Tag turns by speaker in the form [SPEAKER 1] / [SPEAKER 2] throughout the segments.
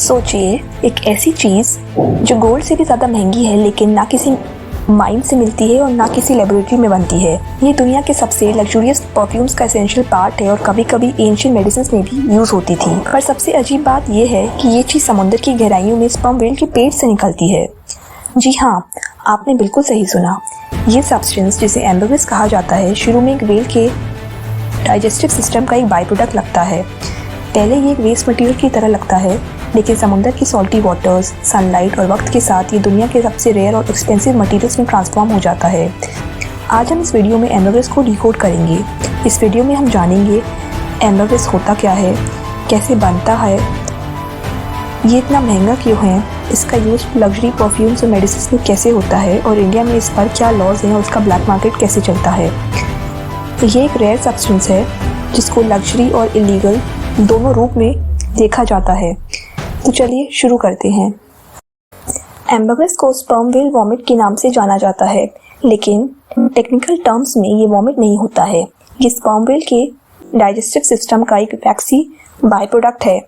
[SPEAKER 1] सोचिए, एक ऐसी चीज़ जो गोल्ड से भी ज़्यादा महंगी है लेकिन ना किसी माइन से मिलती है और ना किसी लेबोरेटरी में बनती है। ये दुनिया के सबसे लग्जूरियस परफ्यूम्स का एसेंशियल पार्ट है और कभी कभी एंशिएंट मेडिसिन में भी यूज़ होती थी। पर सबसे अजीब बात यह है कि ये चीज़ समुद्र की गहराइयों में स्पर्म व्हेल के पेट से निकलती है। जी हाँ, आपने बिल्कुल सही सुना। ये सब्सटेंस, जिसे एम्बरग्रिस कहा जाता है, शुरू में एक व्हेल के डाइजेस्टिव सिस्टम का एक बाई प्रोडक्ट लगता है। पहले ये एक वेस्ट मटेरियल की तरह लगता है, लेकिन समुद्र की सॉल्टी वाटर्स, सनलाइट और वक्त के साथ ये दुनिया के सबसे रेयर और एक्सपेंसिव मटेरियल्स में ट्रांसफॉर्म हो जाता है। आज हम इस वीडियो में एम्बरग्रिस को डिकोड करेंगे। इस वीडियो में हम जानेंगे एम्बरग्रिस होता क्या है, कैसे बनता है, ये इतना महंगा क्यों है, इसका यूज़ लग्जरी परफ्यूम्स और मेडिसिन में कैसे होता है और इंडिया में इस पर क्या लॉज हैं और उसका ब्लैक मार्केट कैसे चलता है। ये एक रेयर सब्सटेंस है जिसको लग्जरी और इलीगल दोनों रूप में देखा जाता है। तो चलिए शुरू करते हैं। एम्बरग्रिस को स्पर्म व्हेल वॉमिट के नाम से जाना जाता है, लेकिन टेक्निकल टर्म्स में ये वॉमिट नहीं होता है। ये स्पर्म व्हेल के डाइजेस्टिव सिस्टम का एक वैक्सी बाय प्रोडक्ट है।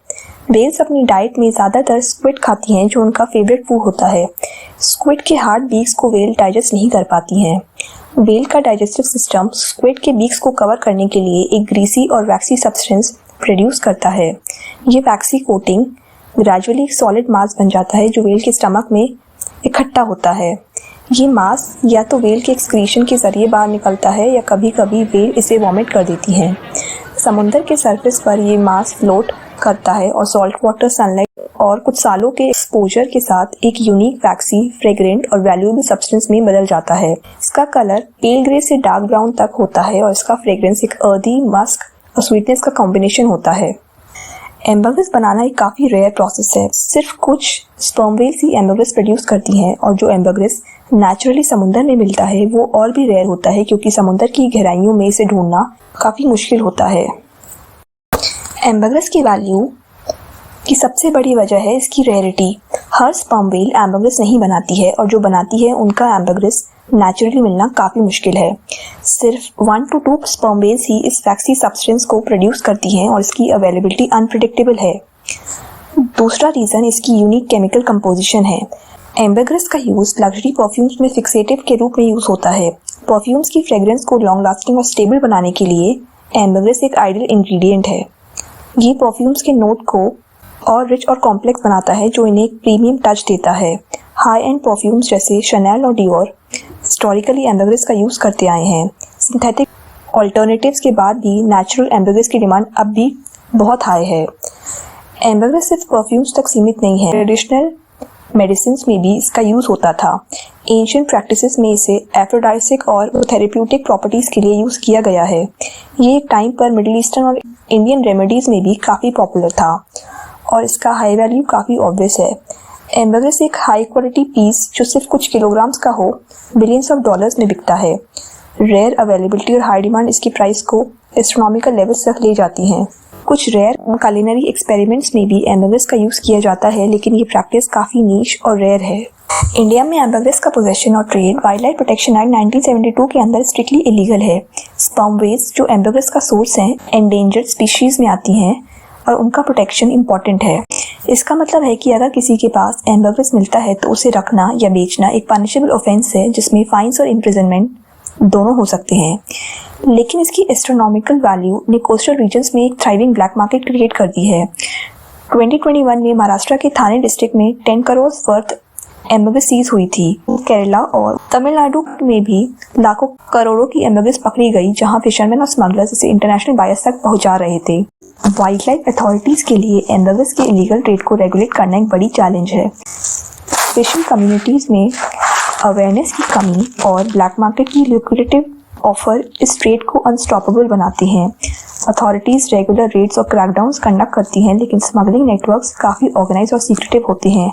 [SPEAKER 1] व्हेल्स अपनी डाइट में ज़्यादातर स्क्विड खाती हैं, जो उनका फेवरेट फूड होता है। स्क्विड के हार्ड बीक्स को व्हेल डाइजेस्ट नहीं कर पाती हैं। व्हेल का डाइजेस्टिव सिस्टम स्क्विड के बीक्स को कवर करने के लिए एक ग्रीसी और वैक्सी सब्सटेंस प्रोड्यूस करता है। ये वैक्सी कोटिंग ग्रेजुअली एक सॉलिड मास बन जाता है जो व्हेल के स्टमक में इकट्ठा होता है। ये मास या तो व्हेल के एक्सक्रीशन के जरिए बाहर निकलता है या कभी कभी व्हेल इसे वॉमिट कर देती हैं। समुद्र के सरफेस पर ये मास फ्लोट करता है और सॉल्ट वाटर, सनलाइट और कुछ सालों के एक्सपोजर के साथ एक यूनिक वैक्सी, फ्रेग्रेंट और वैल्यूएबल सब्सटेंस में बदल जाता है। इसका कलर पेल ग्रे से डार्क ब्राउन तक होता है और इसका फ्रेग्रेंस एक अर्दी, मस्क और स्वीटनेस का कॉम्बिनेशन होता है। एम्बरग्रिस बनाना एक काफ़ी रेयर प्रोसेस है। सिर्फ कुछ स्पर्म व्हेल्स ही एम्बरग्रिस प्रोड्यूस करती हैं और जो एम्बरग्रिस नेचुरली समुद्र में मिलता है वो और भी रेयर होता है, क्योंकि समुद्र की गहराइयों में इसे ढूंढना काफ़ी मुश्किल होता है। एम्बरग्रिस की वैल्यू की सबसे बड़ी वजह है इसकी रेयरिटी। हर स्पर्म व्हेल एम्बरग्रिस नहीं बनाती है और जो बनाती है उनका एम्बरग्रिस नेचुरली मिलना काफ़ी मुश्किल है। सिर्फ 1 to 2 स्पर्म व्हेल्स ही इस वैक्सी सब्सटेंस को प्रोड्यूस करती हैं और इसकी अवेलेबिलिटी अनप्रिडिक्टेबल है। दूसरा रीज़न इसकी यूनिक केमिकल कंपोजिशन है। एम्बरग्रिस का यूज़ लग्जरी परफ्यूम्स में फिक्सेटिव के रूप में यूज़ होता है। परफ्यूम्स की फ्रेग्रेंस को लॉन्ग लास्टिंग और स्टेबल बनाने के लिए एम्बरग्रिस एक आइडियल इंग्रेडिएंट है। ये परफ्यूम्स के नोट को और रिच और कॉम्प्लेक्स बनाता है, जो इन्हें एक प्रीमियम टच देता है। हाई एंड परफ्यूम्स जैसे शनेल और डियोर हिस्टोरिकली एम्बरग्रिस का यूज़ करते आए हैं। सिंथेटिक ऑल्टरनेटिव्स के बाद भी नेचुरल एम्बरग्रिस की डिमांड अब भी बहुत हाई है। एम्बरग्रिस सिर्फ परफ्यूम्स तक सीमित नहीं है, ट्रेडिशनल मेडिसिन में भी इसका यूज़ होता था। एंशिएंट प्रैक्टिसेस में इसे एफ्रोडाइसिक और थेरेप्यूटिक प्रॉपर्टीज़ के लिए यूज़ किया गया है। ये एक टाइम पर मिडिल ईस्टर्न और इंडियन रेमेडीज़ में भी काफ़ी पॉपुलर था और इसका हाई वैल्यू काफ़ी ऑब्वियस है। एम्बरग्रिस एक हाई क्वालिटी पीस जो सिर्फ कुछ किलोग्राम्स का हो, बिलियंस ऑफ डॉलर्स में बिकता है। रेयर अवेलेबिलिटी और हाई डिमांड इसकी प्राइस को एस्ट्रोनॉमिकल लेवल्स तक ले जाती हैं। कुछ रेयर कुलिनरी एक्सपेरिमेंट्स में भी एम्बरग्रिस का यूज़ किया जाता है, लेकिन ये प्रैक्टिस काफ़ी नीश और रेयर है। इंडिया में एम्बरग्रिस का पोजेशन और trade wild life protection act 1972 के अंदर स्ट्रिक्टली इलीगल है। स्पर्म व्हेल्स जो एम्बरग्रिस का सोर्स हैं, एंडेंजर्ड स्पीशीज में आती हैं और उनका प्रोटेक्शन इम्पॉर्टेंट है। इसका मतलब है कि अगर किसी के पास एम्बरग्रिस मिलता है तो उसे रखना या बेचना एक पनिशेबल ऑफेंस है, जिसमें फाइन्स और इम्प्रिजनमेंट दोनों हो सकते हैं। लेकिन इसकी एस्ट्रोनॉमिकल वैल्यू ने कोस्टल रीजन्स में एक थ्राइविंग ब्लैक मार्केट क्रिएट कर दी है। 2021 में महाराष्ट्र के थाने डिस्ट्रिक्ट में 10 करोड़ वर्थ एम्बरग्रिस सीज हुई थी। केरला और तमिलनाडु में भी लाखों करोड़ों की एम्बरग्रिस पकड़ी गई, जहां फिशरमैन और स्मगलर्स इसे इंटरनेशनल बायर्स तक पहुंचा रहे थे। वाइल्ड लाइफ अथॉरिटीज के लिए एम्बरग्रिस के इलीगल ट्रेड को रेगुलेट करना एक बड़ी चैलेंज है। फिशिंग कम्युनिटीज में अवेयरनेस की कमी और ब्लैक मार्केट की ल्यूक्रेटिव ऑफर इस ट्रेड को अनस्टॉपेबल बनाते हैं। अथॉरिटीज़ रेगुलर रेड्स और क्रैकडाउन्स कंडक्ट करती हैं, लेकिन स्मगलिंग नेटवर्क्स काफ़ी ऑर्गेनाइज और सीक्रेटिव होते हैं।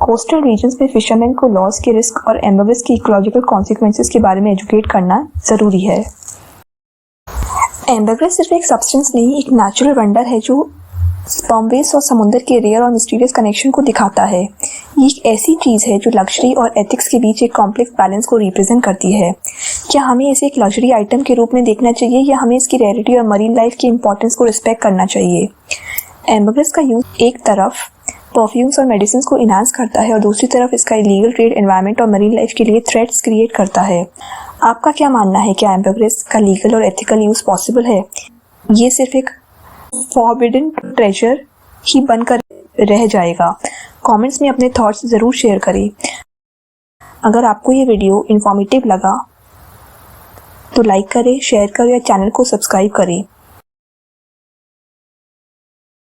[SPEAKER 1] कोस्टल रीजन्स में फिशरमैन को लॉस के रिस्क और एम्बरग्रिस की इकोलॉजिकल कॉन्सिक्वेंसेस के बारे में एजुकेट करना ज़रूरी है। एम्बरग्रिस सिर्फ एक सब्सटेंस नहीं, एक नेचुरल वंडर है जो स्पर्म व्हेल्स और समुद्र के रेयर और मिस्टीरियस कनेक्शन को दिखाता है। ये एक ऐसी चीज़ है जो लग्जरी और एथिक्स के बीच एक कॉम्प्लेक्स बैलेंस को रिप्रेजेंट करती है। क्या हमें इसे एक लग्जरी आइटम के रूप में देखना चाहिए या हमें इसकी रेयरिटी और मरीन लाइफ की इंपॉर्टेंस को रिस्पेक्ट करना चाहिए? एम्बरग्रिस का यूज़ एक तरफ परफ्यूम्स और मेडिसिन को इन्हांस करता है और दूसरी तरफ इसका इलीगल ट्रेड एनवायरनमेंट और मरीन लाइफ के लिए थ्रेट्स क्रिएट करता है। आपका क्या मानना है, क्या एम्बरग्रेस का लीगल और एथिकल यूज पॉसिबल है? ये सिर्फ एक फॉरबिडन ट्रेजर ही बनकर रह जाएगा? कमेंट्स में अपने थॉट्स ज़रूर शेयर करें। अगर आपको ये वीडियो इन्फॉर्मेटिव लगा तो लाइक करें, शेयर करें और चैनल को सब्सक्राइब करें।